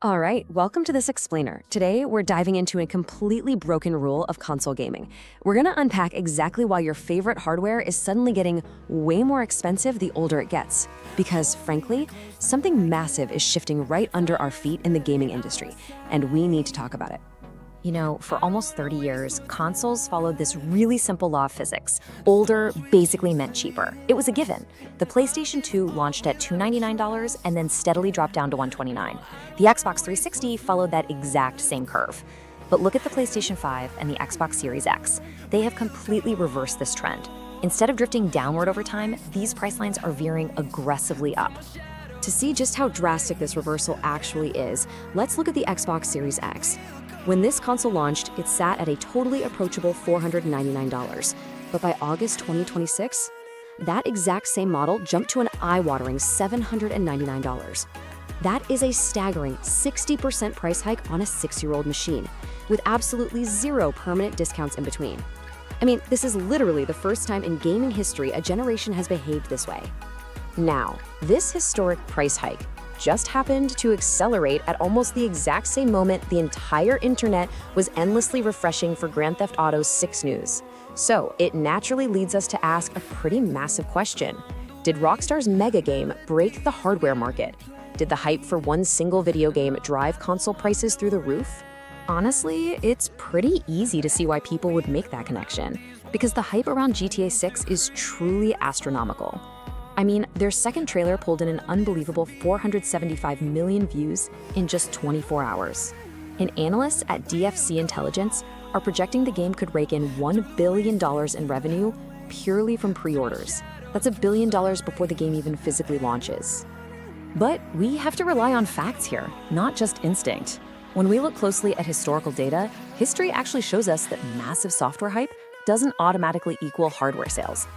All right, welcome to this explainer. Today, we're diving into a completely broken rule of console gaming. We're gonna unpack exactly why your favorite hardware is suddenly getting way more expensive the older it gets. Because frankly, something massive is shifting right under our feet in the gaming industry, and we need to talk about it. You know, for almost 30 years, consoles followed this really simple law of physics. Older basically meant cheaper. It was a given. The PlayStation 2 launched at $299 and then steadily dropped down to $129. The Xbox 360 followed that exact same curve. But look at the PlayStation 5 and the Xbox Series X. They have completely reversed this trend. Instead of drifting downward over time, these price lines are veering aggressively up. To see just how drastic this reversal actually is, let's look at the Xbox Series X. When this console launched, it sat at a totally approachable $499. But by August 2026, that exact same model jumped to an eye-watering $799. That is a staggering 60% price hike on a 6-year-old machine, with absolutely zero permanent discounts in between. I mean, this is literally the first time in gaming history a generation has behaved this way. Now, this historic price hike just happened to accelerate at almost the exact same moment the entire internet was endlessly refreshing for Grand Theft Auto 6 news. So it naturally leads us to ask a pretty massive question. Did Rockstar's mega game break the hardware market? Did the hype for one single video game drive console prices through the roof? Honestly, it's pretty easy to see why people would make that connection, because the hype around GTA 6 is truly astronomical. I mean, their second trailer pulled in an unbelievable 475 million views in just 24 hours. And analysts at DFC Intelligence are projecting the game could rake in $1 billion in revenue purely from pre-orders. That's $1 billion before the game even physically launches. But we have to rely on facts here, not just instinct. When we look closely at historical data, history actually shows us that massive software hype doesn't automatically equal hardware sales.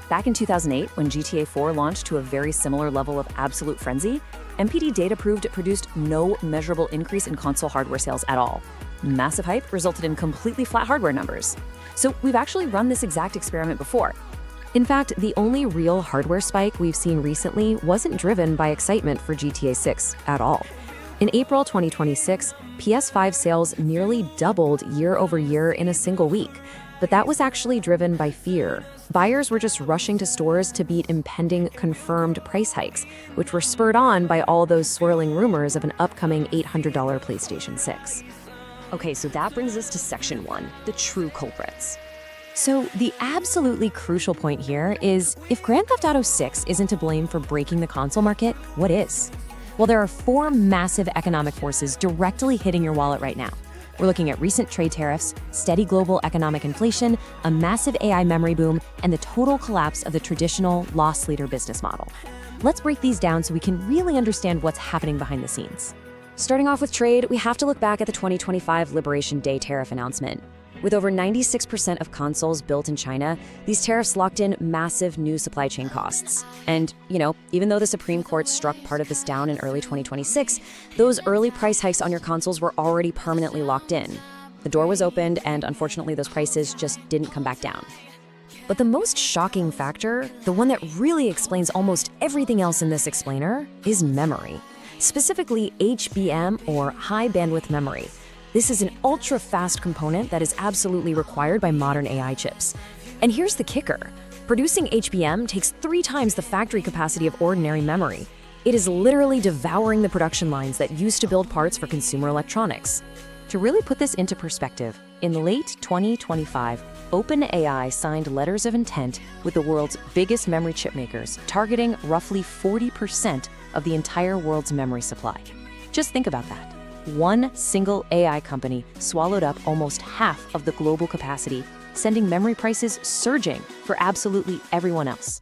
Back in 2008, when GTA 4 launched to a very similar level of absolute frenzy, MPD data proved it produced no measurable increase in console hardware sales at all. Massive hype resulted in completely flat hardware numbers. So we've actually run this exact experiment before. In fact, the only real hardware spike we've seen recently wasn't driven by excitement for GTA 6 at all. In April 2026, PS5 sales nearly doubled year over year in a single week. But that was actually driven by fear. Buyers were just rushing to stores to beat impending confirmed price hikes, which were spurred on by all those swirling rumors of an upcoming $800 PlayStation 6. Okay, so that brings us to section 1, the true culprits. So the absolutely crucial point here is, if Grand Theft Auto 6 isn't to blame for breaking the console market, what is? Well, there are 4 massive economic forces directly hitting your wallet right now. We're looking at recent trade tariffs, steady global economic inflation, a massive AI memory boom, and the total collapse of the traditional loss leader business model. Let's break these down so we can really understand what's happening behind the scenes. Starting off with trade, we have to look back at the 2025 Liberation Day tariff announcement. With over 96% of consoles built in China, these tariffs locked in massive new supply chain costs. And, even though the Supreme Court struck part of this down in early 2026, those early price hikes on your consoles were already permanently locked in. The door was opened, and unfortunately, those prices just didn't come back down. But the most shocking factor, the one that really explains almost everything else in this explainer, is memory. Specifically HBM, or high bandwidth memory. This is an ultra-fast component that is absolutely required by modern AI chips. And here's the kicker. Producing HBM takes 3 times the factory capacity of ordinary memory. It is literally devouring the production lines that used to build parts for consumer electronics. To really put this into perspective, in late 2025, OpenAI signed letters of intent with the world's biggest memory chip makers, targeting roughly 40% of the entire world's memory supply. Just think about that. One single AI company swallowed up almost half of the global capacity, sending memory prices surging for absolutely everyone else.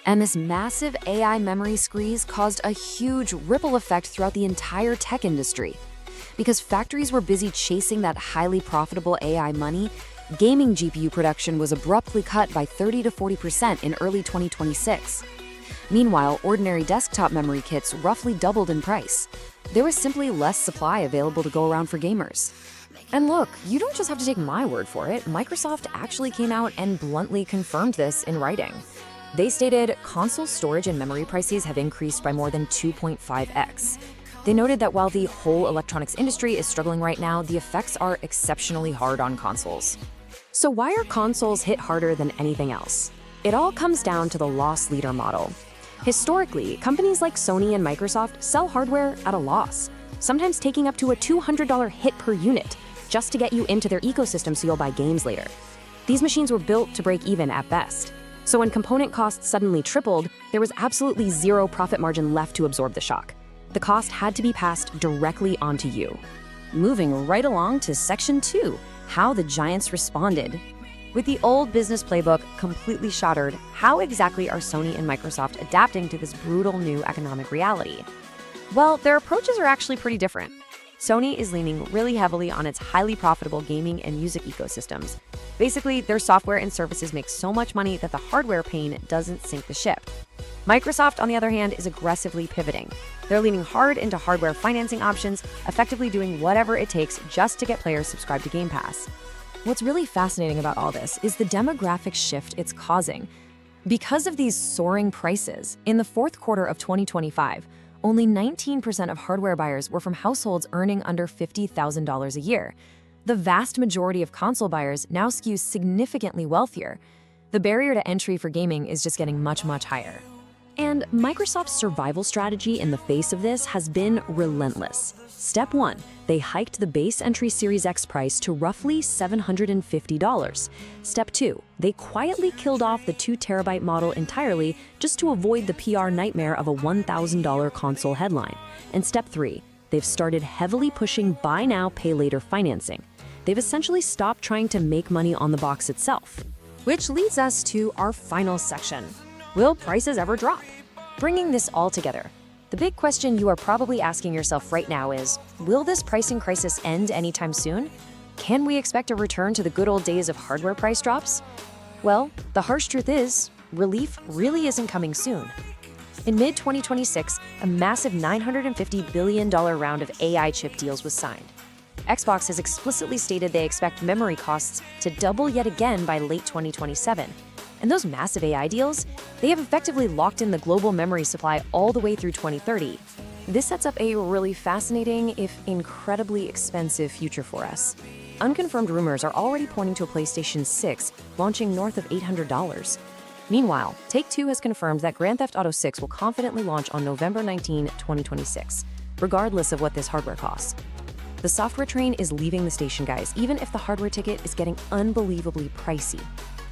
And this massive AI memory squeeze caused a huge ripple effect throughout the entire tech industry. Because factories were busy chasing that highly profitable AI money, gaming GPU production was abruptly cut by 30 to 40% in early 2026. Meanwhile, ordinary desktop memory kits roughly doubled in price. There was simply less supply available to go around for gamers. And look, you don't just have to take my word for it. Microsoft actually came out and bluntly confirmed this in writing. They stated console storage and memory prices have increased by more than 2.5x. They noted that while the whole electronics industry is struggling right now, the effects are exceptionally hard on consoles. So why are consoles hit harder than anything else? It all comes down to the loss leader model. Historically, companies like Sony and Microsoft sell hardware at a loss, sometimes taking up to a $200 hit per unit, just to get you into their ecosystem so you'll buy games later. These machines were built to break even at best. So when component costs suddenly tripled, there was absolutely zero profit margin left to absorb the shock. The cost had to be passed directly onto you. Moving right along to Section 2, how the giants responded. With the old business playbook completely shattered, how exactly are Sony and Microsoft adapting to this brutal new economic reality? Well, their approaches are actually pretty different. Sony is leaning really heavily on its highly profitable gaming and music ecosystems. Basically, their software and services make so much money that the hardware pain doesn't sink the ship. Microsoft, on the other hand, is aggressively pivoting. They're leaning hard into hardware financing options, effectively doing whatever it takes just to get players subscribed to Game Pass. What's really fascinating about all this is the demographic shift it's causing. Because of these soaring prices, in the fourth quarter of 2025, only 19% of hardware buyers were from households earning under $50,000 a year. The vast majority of console buyers now skew significantly wealthier. The barrier to entry for gaming is just getting much, much higher. And Microsoft's survival strategy in the face of this has been relentless. Step 1, they hiked the base entry Series X price to roughly $750. Step 2, they quietly killed off the 2TB model entirely just to avoid the PR nightmare of a $1,000 console headline. And step 3, they've started heavily pushing buy now, pay later financing. They've essentially stopped trying to make money on the box itself. Which leads us to our final section. Will prices ever drop? Bringing this all together, the big question you are probably asking yourself right now is, will this pricing crisis end anytime soon? Can we expect a return to the good old days of hardware price drops? Well, the harsh truth is, relief really isn't coming soon. In mid-2026, a massive $950 billion round of AI chip deals was signed. Xbox has explicitly stated they expect memory costs to double yet again by late 2027. And those massive AI deals, they have effectively locked in the global memory supply all the way through 2030. This sets up a really fascinating, if incredibly expensive future for us. Unconfirmed rumors are already pointing to a PlayStation 6 launching north of $800. Meanwhile, Take-Two has confirmed that Grand Theft Auto 6 will confidently launch on November 19, 2026, regardless of what this hardware costs. The software train is leaving the station, guys, even if the hardware ticket is getting unbelievably pricey.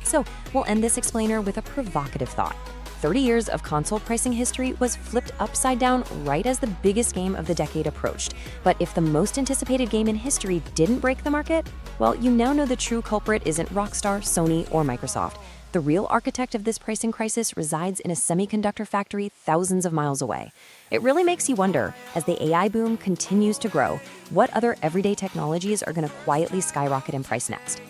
So, we'll end this explainer with a provocative thought. 30 years of console pricing history was flipped upside down right as the biggest game of the decade approached. But if the most anticipated game in history didn't break the market, well, you now know the true culprit isn't Rockstar, Sony, or Microsoft. The real architect of this pricing crisis resides in a semiconductor factory thousands of miles away. It really makes you wonder, as the AI boom continues to grow, what other everyday technologies are going to quietly skyrocket in price next?